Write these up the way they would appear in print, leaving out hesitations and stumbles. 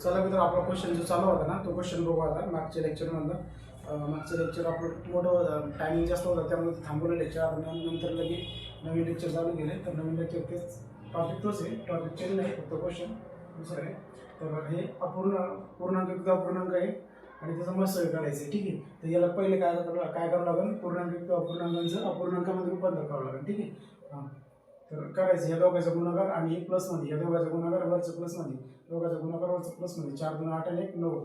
चला मित्र, आपला क्वेश्चन जो चालू होता ना तो क्वेश्चन बघू आता. मागच्या लेक्चरमधलं मागचं लेक्चर आपलं मोठं होतं, टायमिंग जास्त होतं, त्यामुळे थांबवलं लेक्चर. आता नंतर लगे नवीन लेक्चर चालू केले. तर नवीन लेक्चर तेच टॉपिक तोच आहे, टॉपिक चेंज नाही, फक्त क्वेश्चन दुसरं आहे. तर हे पूर्णांक युक्त अपूर्णांक आहे आणि त्याचं मत्सर्ग काढायचं आहे. ठीक आहे. तर याला पहिले काय करावं लागेल, पूर्णांक युक्त अपूर्णांकांचं अपूर्णांकामध्ये रूपांतर करावं लागेल. ठीक आहे. हां, तर करायचं या दोघांचा गुणाकार आणि एक प्लसमध्ये, या दोघांचा गुणाकार वरचं प्लसमध्ये, दोघांचा गुणाकार वरचं प्लसमध्ये. 4 2 8 आणि 1 9,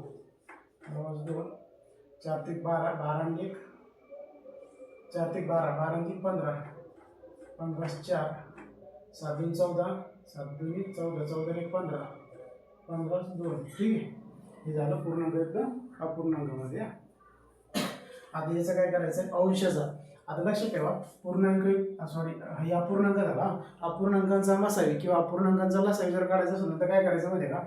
2 4 3 12, 12 आणि 1 4 3 12, 12 आणि 3 15, 15 4 7 2 14, 7 2 14, 14 आणि 1 15, 15 2. ठीक आहे. हे झालं पूर्णांक युक्त अपूर्णांकामध्ये. आता याचं काय करायचं आहे, अंशाचा. आता लक्षात ठेवा, पूर्णांक सॉरी हा अपूर्णांक झाला. अपूर्णांकांचा मसावी किंवा अपूर्णांकांचा लसावी जर काढायचा असेल तर काय करायचं माहिती आहे का,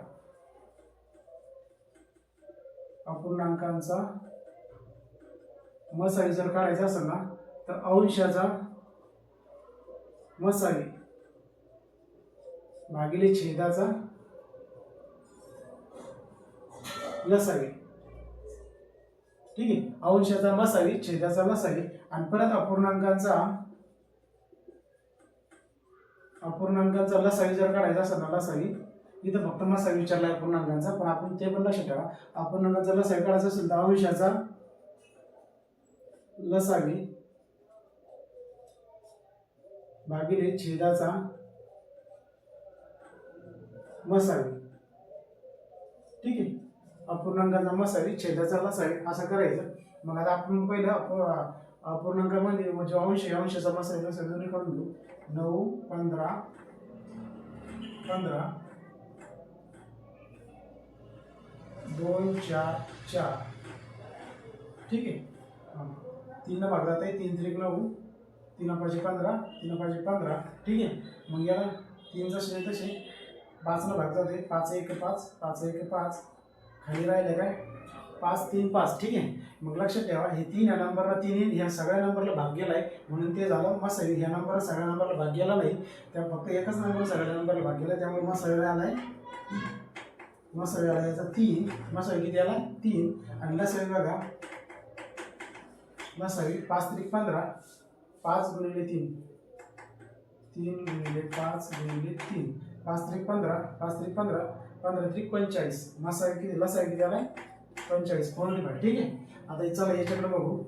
अपूर्णांकांचा मसावी जर काढायचा असेल ना तर अंशाचा मसावी भागिले छेदाचा लसावी. ठीक आहे. अंशाचा मसावी, छेदाचा लसावी आणि परत अपूर्णांकांचा लसावी जर काढायचा असेल ना, लसावी इथं फक्त मसावी विचारला अपूर्णांकांचा, पण आपण ते पण लक्षात ठेवा. अपूर्णांकांचा लसावी काढायचा असेल तर अंशाचा लसावी भागिले छेदाचा मसावी. ठीक आहे. अपूर्णांकाचा मसावी, छेदाचा लसावी असं करायचं. मग आता आपण पहिलं अपूर्णांकामध्ये म्हणजे अंशाचा मसावी लसावी दोन्ही काढून घेऊ. 9 15 15 2 4 4. ठीक आहे. 3 भाग जात आहे, 3 3 9, 3 5 15, 3 5 15. ठीक आहे. मग याला 3 जसे तसे 5 भाग जाते, 5 1 5, 5 1 5, खाली राहिले काय 5 3 5. ठीक आहे. मग लक्षात ठेवा, हे 3 या नंबरला 3 ह्या सगळ्या नंबरला भाग गेलाय म्हणून ते झालं मसावी. ह्या नंबरला सगळ्या नंबरला भाग गेला नाही, त्या फक्त एकच नंबर सगळ्या नंबरला भाग गेला, त्यामुळे मसावी आलाय. मसावी आला याचा 3. मसावी किती आला 3. आणि लसावी बघा, मसावी 5 3 15, 5 गुणिले 3, 3 गुणिले 5 गुणिले 3, 5 3 15, 5 3 15, 15 3 45. मसावी किती, लसावी किती आलाय 45, 45. ठीक आहे. आता चला याच्याकडे बघू.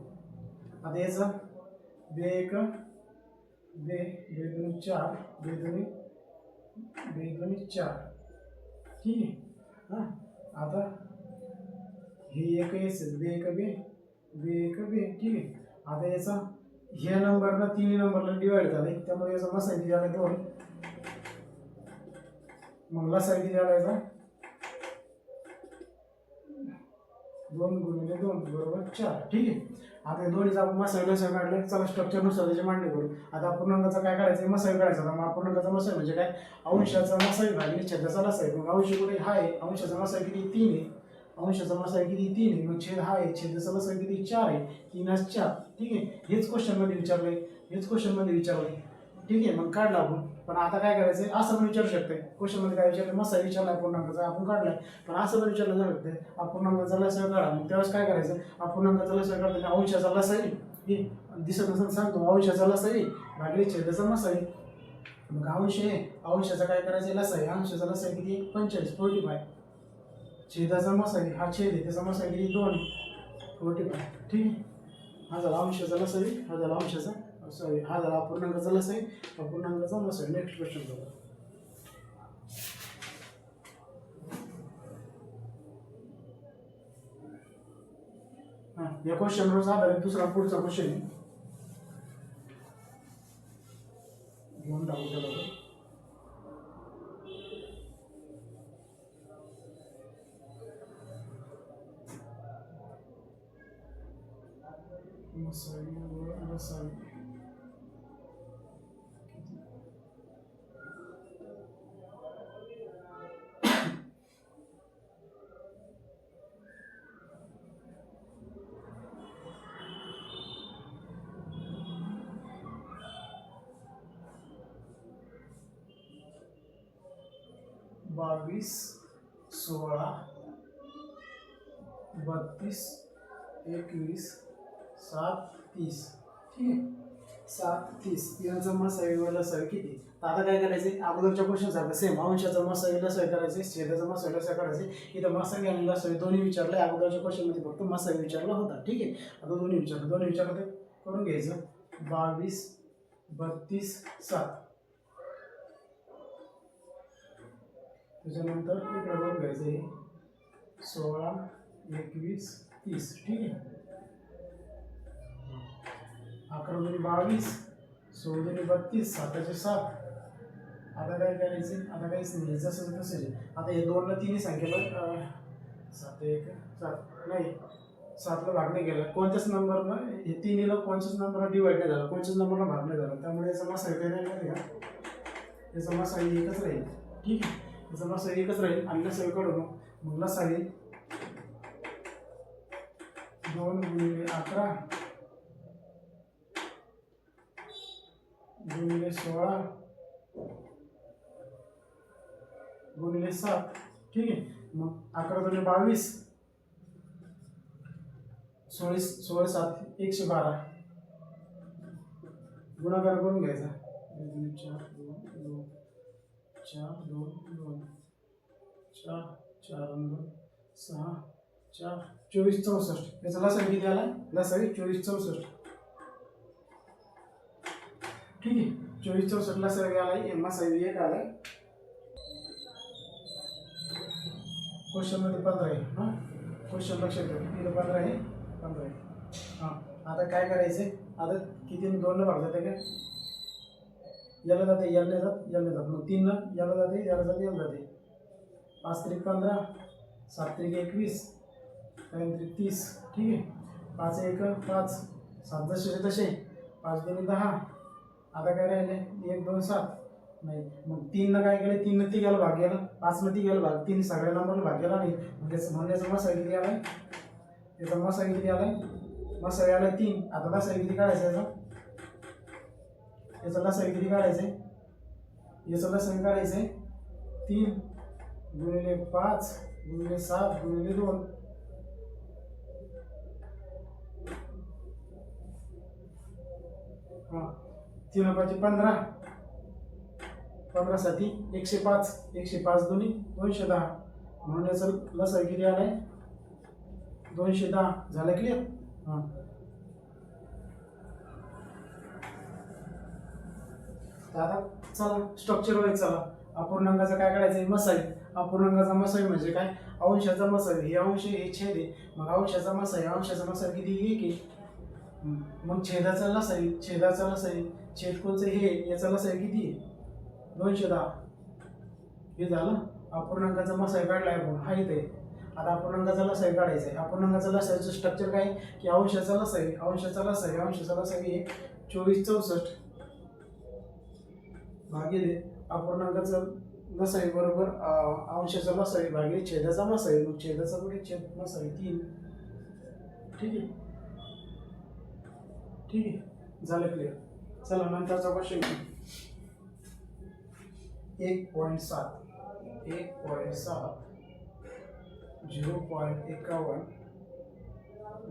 आता याचं 2 1 2 2 4, 2 2 4. ठीक आहे. हां, आता हे एक असेल 2 1 2 2 1 2. ठीक आहे. आता याचा ह्या नंबरला 3 नंबरला डिवाइड झालाय, त्यामुळे याचा मसावी किती आला 2. मग लसावी किती आला याचा 2 गुणिले 2 बरोबर 4. ठीक आहे. आता या दोन्हीचा आपण मसावी लसावी काढले. चला स्ट्रक्चरनुसार त्याची मांडणी करू. आता अपूर्णांकाचा काय काढायचं, मसावी काढायचा. मग अपूर्णांकाचा मसावी म्हणजे काय, अंशाचा मसावी भागिले छेदाचा लसावी. मग अंश कुठे हा आहे, अंशाचा मसावी किती 3 आहे, अंशाचा मसावी किती 3 आहे. मग छेद हा आहे, छेदाचा लसावी किती 4 आहे, 3 4. ठीक आहे. हेच क्वेश्चनमध्ये विचारलंय. ठीक आहे. मग काढला आपण. पण आता काय करायचंय, असं पण विचारू शकते क्वेश्चनमध्ये. काय विचारलं, मसावी विचारला अपूर्णांकाचा आपण काढलाय, पण असं पण विचारलं जाऊ शकते अपूर्णांकाचा लसावी काढा. मग त्यावेळेस काय करायचं, अपूर्णांकाचा लसावी काढताना अंशाचा लसावी हे दिसत नसेल सांगतो, अंशाचा लसावी भागिले छेदाचा मसावी. मग अंश आहे, अंशाचा काय करायचं लसावी, अंशाचा लसावी किती 45 45. छेदाचा मसावी हा छेद आहे, त्याचा मसावी किती 2 45. ठीक आहे. हा झाला अंशाचा लसावी, हा झाला अंशाचा सॉरी हा झाला अपूर्णांकाचा लसावी, अपूर्णांकाचा मसावी. नेक्स्ट क्वेश्चन बघा. हां, या क्वेश्चनवर आधारित दुसरा पुढचा क्वेश्चन आहे, घेऊन टाकू त्याला. मसावी व लसावी 22 16, 32, 21, 7, 30. ठीक आहे, 7, 30 यांचा मसावी व लसावी किती? तर आता काय करायचे, अगोदरच्या क्वेश्चन सारखं सेम अंशाचा मसावी लसावी करायचे, छेदाचा मसावी लसावी करायचे. इथं मसावी आणि लसावी दोन्ही विचारले. अगोदरच्या क्वेश्चन मध्ये फक्त मसावी विचारला होता. ठीक आहे, आता दोन्ही विचारलं ते करून घ्यायचं. 22, 32, 7. त्याच्यानंतर इकडे करून घ्यायचं हे 16, 21, 30. ठीक आहे, 11 दुनी 22, 16 दुनी 32, 7चे 7. आता काय करायचे, आता काहीच नाही, जसं तसं आहे. आता हे 2 ला तिन्ही संख्येला 7 1 7 नाही 7ला भाग नाही गेला कोणत्याच नंबरनं, हे तिन्हीला कोणत्याच नंबरला डिवाइड नाही झाला, कोणत्याच नंबरला भाग नाही झाला. त्यामुळे याचा मसावी काय राहील माहिती का, याचा मसावी एकच राहील. ठीक आहे, याचा मसावी एकच राहील. आणि लसावी काढू मग लसावी 2 गुणिले 11 गुणिले 16 गुणिले 7. ठीक आहे, मग 11 दुनी 22, 16 7 112. गुणाकार करून घ्यायचा. 4 2 2 4 2 2 4 4 2 6 4 24 64. याचा लसावी किती आला, लसावी 24 64. ठीक आहे, 24 64 लसावी आला, मसावी 1 आला. क्वेश्चन मध्ये 15 आहे. हां, क्वेश्चन लक्षात ठेवा, इथं 15 आहे, 15 आहे. हां, आता काय करायचं, आता किती 2 ला भाग जाते का, याला जाते याला जात याला जात, मग 3 याला जाते याला जाते याला जाते. 5 त्रिक 15, 7 त्रिक 21, 3 त्रिक 30. ठीक आहे, 5 1 5, 7 जसे तसे, 5 दुनी 10. आता काय राहिले 1 2 7 नाही, मग 3 नं काय केलं, 3 नं तिघाला भाग गेला, 5 नं तिघाला भाग, 3 सगळ्या नंबरला भाग गेला नाही. म्हणजे याचा मसावी किती आलाय, याचा मसावी किती आलाय, मसावी आलाय 3. आता लसावी किती काढायचं याचा लसावी किती काढायचं, याचा लसावी काढायचं 3 गुणिले 5 गुणिले 7 गुणिले 2. हां, 3 5 15, 15 7 105, 105 दुनी 210. म्हणून याचा लसावी किती आलाय 210. झालं क्लिअर. हां, आता चला स्ट्रक्चर वाईज चला. अपूर्णांकाचं काय करायचं, मसावी. अपूर्णांकाचा मसावी म्हणजे काय, अंशाचा मसावी. हे अंश हे छेद आहे, मग अंशाचा मसावी किती 1 आहे. मग छेदाचा लसावी, छेद कोणचं हे, याचा लसावी किती आहे 210. हे झालं अपूर्णांकाचा मसावी काढलाय आपण, हा इथे. आता अपूर्णांकाचा लसावी काढायचा आहे. अपूर्णांकाचा लसावीचं स्ट्रक्चर काय की अंशाचा लसावी हे 24 64 भागिले अपूर्णांकाचा लसावी बरोबर अंशाचा लसावी भागिले छेदाचा मसावी. मग छेदाचा कुठे, छेद मसावी 3. ठीक आहे, ठीक आहे, झालं क्लिअर. चला नंतरचा क्वेश्चन 1.7 0.51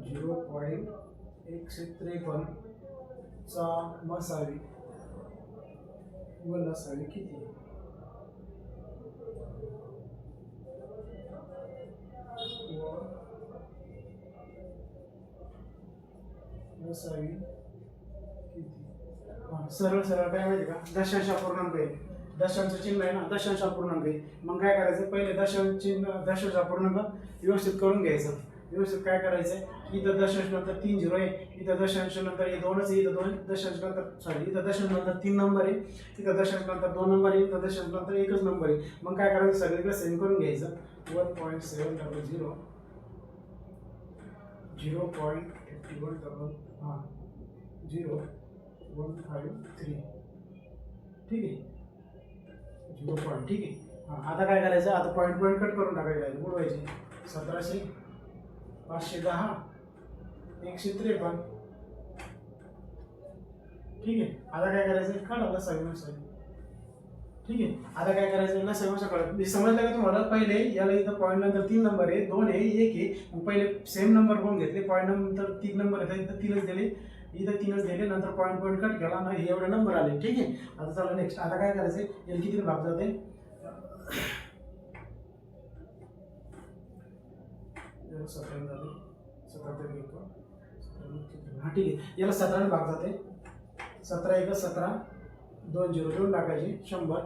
0.153 चा मसावी व लसावी किती. लसावी किती. सरळ सरळ काय माहिती का, दशांश अपूर्णांक आहे, दशांचं चिन्ह आहे ना, दशांश अपूर्णांक आहे. मग काय करायचं, पहिले दशांश चिन्ह दशांश अपूर्णांक व्यवस्थित करून घ्यायचं. व्यवस्थित काय करायचं, इथं दशांश नंतर 3 0 आहे, इथं दशांश नंतर हे 2च आहे, इथं 2 दशांश नंतर इथं दशांश नंतर 3 नंबर आहे, इथं दशांश नंतर 2 नंबर आहे, इथं दशांश नंतर 1च नंबर आहे. मग काय करायचं, सगळीकडे सेम करून घ्यायचं. 1.700 0.51 हां 0.153. ठीक आहे, 0 पॉईंट. ठीक आहे. हां, आता काय करायचं, आता पॉईंट कट करून टाकायचं, बुडवायचे. 1700 510 153. ठीक आहे, आता काय करायचं, काढा लसावी ठीक आहे. आता काय करायचं याला समस्या कळत समजलं का तुम्हाला. पहिले याला इथं पॉईंट नंतर 3 नंबर आहे, 2 आहे, 1 आहे. मग पहिले सेम नंबर कोण घेतले, पॉईंट नंतर 3 नंबर येतात, इथं 3च दिले, इथं 3च दिले, नंतर पॉईंट कट केला ना, हे एवढे नंबर आले. ठीक आहे. आता चला नेक्स्ट. आता काय करायचं याला किती भाग जाते, याला 17 झाले, 17 तरी येतो. हा ठीक आहे. याला 17 भाग जाते. 17 1 17, 2 0 देऊन टाकायचे 100,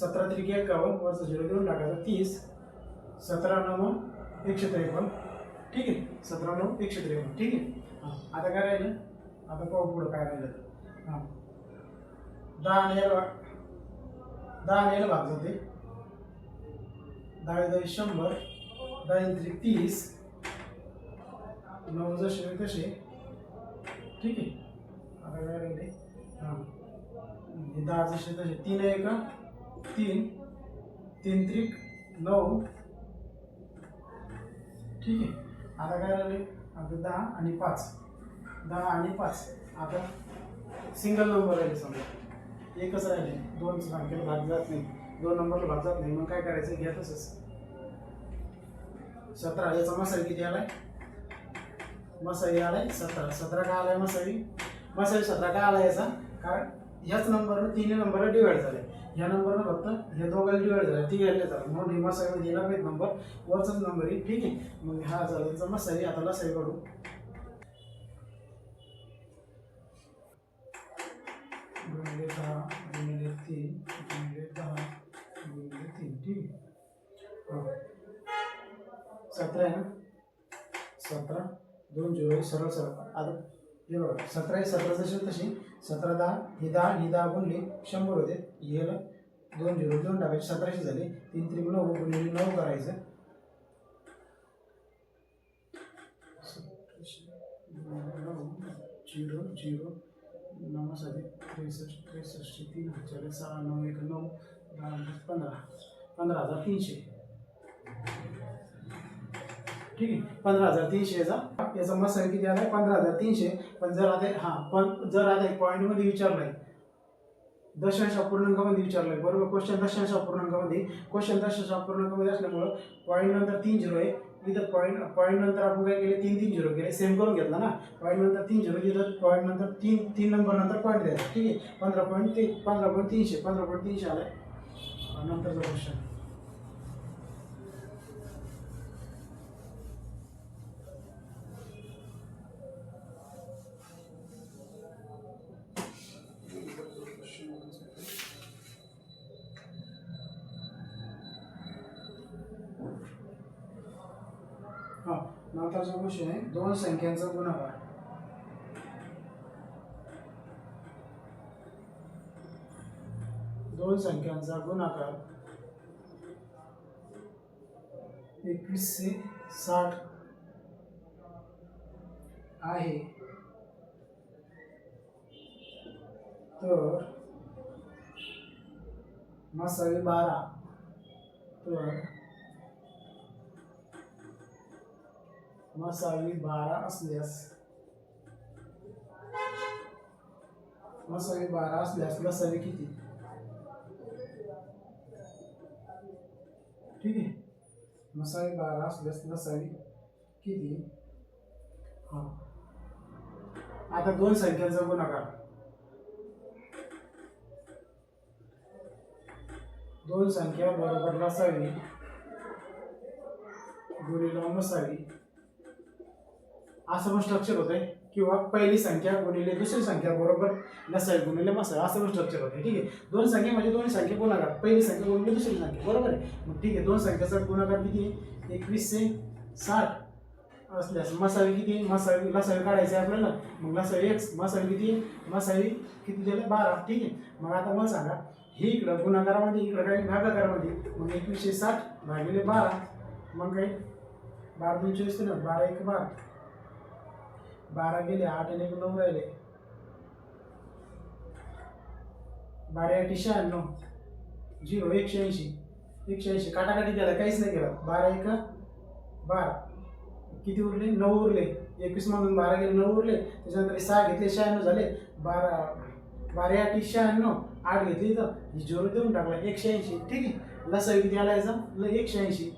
17 त्रिक 51, वरचा 0 देऊन टाकायचा 30, 17 9 153. ठीक आहे. 17 9 153. ठीक आहे. आता काय राहिलं, आता पाहू पुढं काय राहिलं. हां 10 आणि याला भाग जाते. 10 10 100, 10 त्रिक 30, 9 जसे तसे. ठीक आहे. आता काय राहिले, हां 10 जसे तसे, 3 1 3, 3 त्रिक 9. ठीक आहे. आता काय राहिले, आता 10 आणि 5, 10 आणि 5. आता सिंगल नंबर राहिले, समजा एकच राहिले, 2 संख्येला भाग जात नाही, 2 नंबरला भाग जात नाही. मग काय करायचं, घ्या तसंच. 17 याचा मसाई किती आलाय, मसाई आलाय 17. 17 का आलाय मसाई, 17 का आलाय याचा, कारण ह्याच नंबरनं 3 नंबरला डिवाइड झाले, ह्या नंबरनं फक्त ह्या दोघांना डिवाइड झाला, ती व्हॅल्यू झाला, म्हणून ही मसाईमध्ये येणार नाहीत नंबर, वरचाच नंबर आहे. ठीक आहे. मग हा झाला याचा मसाई. आता लसाई काढू. गुणिले 10 गुणिले 3 गुणिले 10 गुणिले 3. ठीक आहे. 17 आहे ना, 17 2 0 सरळ सरळ. आता हे बघा 17 आहे, 17 जशी तशी, 17 10, ही 10 ही 10 गुणले 100 होते, याला 2 0 देऊन टाकायचे, 1700 झाले. 3 त्रिक 9 गुणिले 9 करायचं, 0 0 9 साधे 63 63, 3 4 6 9 1 9 10 15,300. ठीक आहे. 15,300 याचा मसाला किती आलाय, 15,300. पण जर आता पॉईंटमध्ये विचारलाय, दशांश अपूर्णांकामध्ये विचारलाय, बरोबर. क्वेश्चन दशांश अपूर्णांकामध्ये असल्यामुळं पॉईंट नंतर 3 0 आहे. इथं पॉईंट नंतर आपण काय केले, 3 3 0 केले, सेम करून घेतला ना. पॉईंट नंतर 3 0, इथं पॉईंट नंतर 3 नंबर नंतर पॉईंट द्यायचा. ठीक आहे. 15.300 आलाय. नंतरचा क्वेश्चन, नंतरचा क्वेश्चन आहे 2 संख्यांचा गुणाकार. दोन संख्यांचा गुणाकार 21 से 60 आहे, तर मसावी 12. तर मसावी 12 असल्यास लसावी किती. ठीक आहे. मसावी 12 असल्यास लसावी किती. हां आता 2 संख्यांचा गुणाकार, 2 संख्या बरोबर लसावी गुणिले मसावी, असं पण स्ट्रक्चर होत आहे. किंवा पहिली संख्या गुणिले दुसरी संख्या बरोबर लसावी गुणिले मसावी, असं पण स्ट्रक्चर होतं. ठीक आहे. 2 संख्या म्हणजे 2 संख्या गुणाकार, पहिली संख्या गुणिले दुसरी संख्या, बरोबर आहे. मग ठीक आहे. 2 संख्याचा गुणाकार किती, 21 से 60 असल्यास मसावी किती, लसावी काढायचं आहे आपल्याला. मग लसावी x, मसावी किती दिलं 12. ठीक आहे. मग आता मला सांगा, हे इकडं गुणाकारामध्ये, इकडं काही भागाकारामध्ये, मग 21 से 60 भागिले 12. मग काही 12 2 24 ना, 12 1 12, 12 गेले, 8 आणि 1 9 राहिले, 12 8 96, 0 180 काटाकाटी केला, काहीच नाही केलं. 12 1 12, किती उरले, 9 उरले. 21 मधून 12 गेले, 9 उरले. त्याच्यानंतर 6 घेतले, 96 झाले. 12 8 96, 8 घेतली इथं, ही 0 देऊन टाकला 180. ठीक आहे, लसावी किती आला याचा 180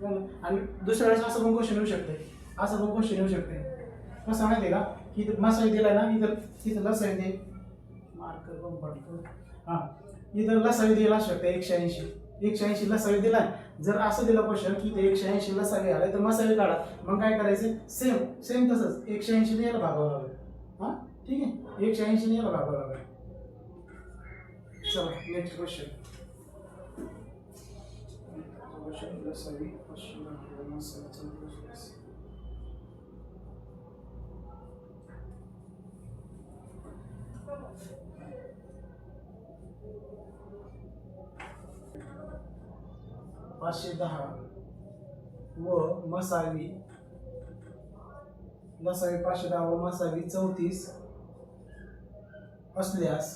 झालं. आणि दुसऱ्या वेळेस असं पण क्वेश्चन येऊ शकते, असं पण क्वेश्चन येऊ शकते. कसं माहिती आहे का, की इथं मसावी दिलाय ना, इथं लसावी दे मार्कर पण पडतो. हां, इथं लसावी दिला असू शकते 180 लसावी दिलाय. जर असं दिलं क्वेश्चन की ते 180 लसावी आलाय तर मसावी काढा. मग काय करायचं, सेम तसंच 180 ने याला भागावं लागेल. हां ठीक आहे, 180 ने याला भागावं लागेल. चला नेक्स्ट क्वेश्चन. लसावी $510 व मसावी लसावी 510 व मसावी 34 असल्यास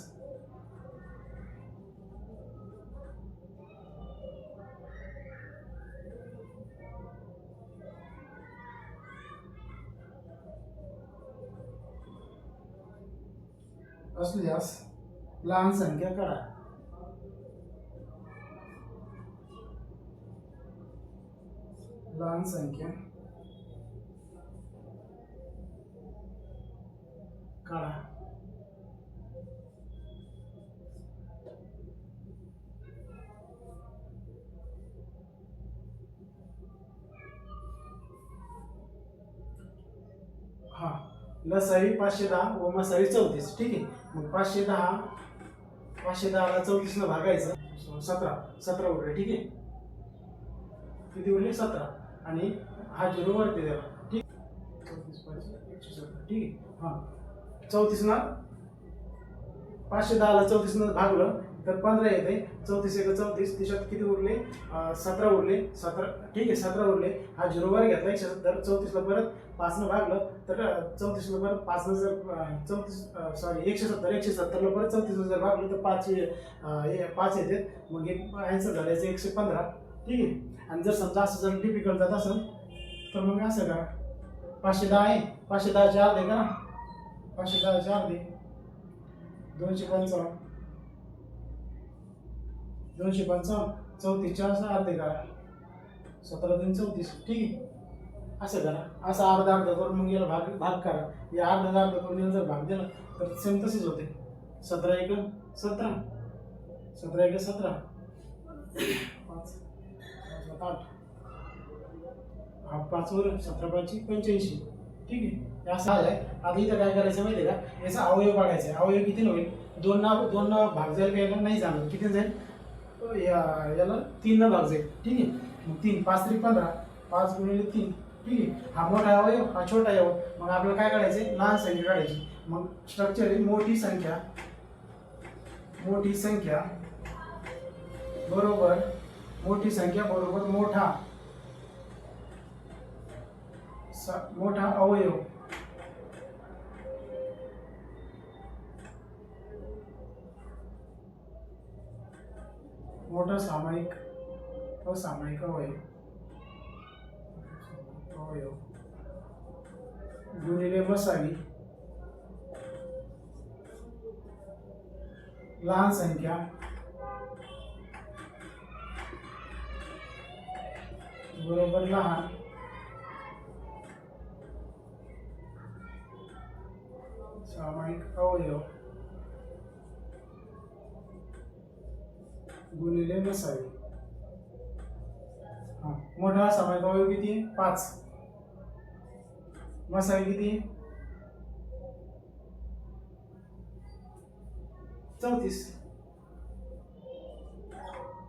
लहान संख्या काढा. लहान संख्या काढा. हा, लसावी 510 व मसावी 34. ठीक आहे, मग 510 ला 34 न भागायचं, 17 उरले. ठीक आहे, किती उरले 17 आणि हा 0 वरती द्यावा. ठीक, 34 ठीक आहे. हां, 34 ना 510 ला 34 न भागलं तर 15 येते. 34 एक 34, त्याच्यात किती उरले 17 उरले. 17 ठीक आहे, 17 उरले. हा 0 वर घेतला 170. 34 ला परत 5 न भागलं तर 34 ला परत 5 न जर 170 ला परत 34 जर भागलं तर 5 येते. मग हे आन्सर झालं 115. ठीक आहे, आणि जर समजा असं जर डिफिकल्ट जात असेल तर मग असं करा, 510 आहे, 510 चे अर्धे करा. 510 चे अर्धे 255, 34 चे अर्धे करा, 17 3 34. ठीक आहे, असं करा. असं अर्धा करून मग याला भाग करा. या अर्धा करून याला जर भाग दिला तर सेम तसेच होते. 17 1 17, 17 1 17, 5 8, 5 वर 17 5 85. ठीक आहे, असं आलंय. आता इथं काय करायचं माहिती आहे का, याचा अवयव काढायचा. अवयव किती होईल, 2 ना भाग जाईल का याला नाही जाणार. किती जाईल, याला 3 न भाग जाईल. ठीक आहे, मग 3 5 3 15, 5 गुणिले 3. ठीक आहे, हा मोठा अवयव हा छोटा अवयव. मग आपल्याला काय काढायचे, लहान संख्या काढायची. मग स्ट्रक्चर आहे मोठी संख्या बरोबर मोठा अवयव. मोठा सामायिक असामायिक अवयव गुणिले मसावी लहान संख्या बरोबर लहान सामायिक अवयव गुणिले मसावी. हा, मोठा सामायिक अवयव किती आहे 5, मसावी किती 34.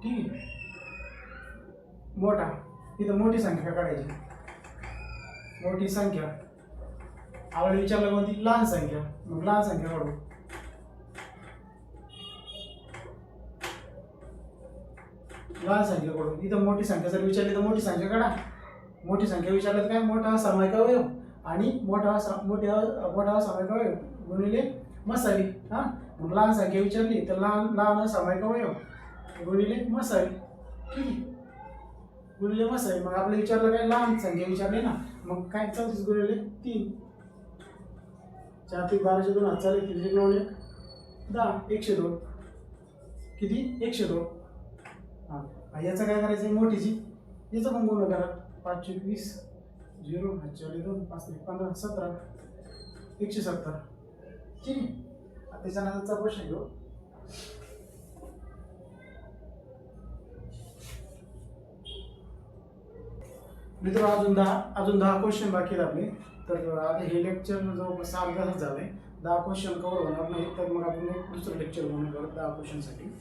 ठीक आहे, मोठा इथं मोठी संख्या काढायची. मोठी संख्या आवड विचारलं कोणती, लहान संख्या. मग लहान संख्या काढू. लहान संख्या काढू. इथं मोठी संख्या जर विचारली तर मोठी संख्या काढा. मोठी संख्या विचारलं तर काय, मोठा सामायिक अवयव आणि मोठा सामायिक अवयव गुणिले मसावी. हा, मग लहान संख्या विचारली तर लहान सामायिक अवयव गुणिले मसावी. ठीक आहे, गुणिले मसावी. मग आपलं विचारलं काय, लहान संख्या विचारली ना, मग काय 34 गुणिले 3, 4 3 12 2 हात चालेल, 3 9 1 10, 102. किती 102. हां याचं काय करायचं आहे मोठीची याचं पण गुण करा 5 × 20 0 5 2 5 15 17 170. ठीक आहे. त्याच्यानंतरचा क्वेश्चन घेऊ. मित्र अजून 10 क्वेश्चन बाकी आहेत आपले. तर आता हे लेक्चर जवळपास 6 तास झालंय. 10 क्वेश्चन कव्हर होणार नाही तर मग आपण एक दुसरं लेक्चर बनवून करू 10 क्वेश्चनसाठी.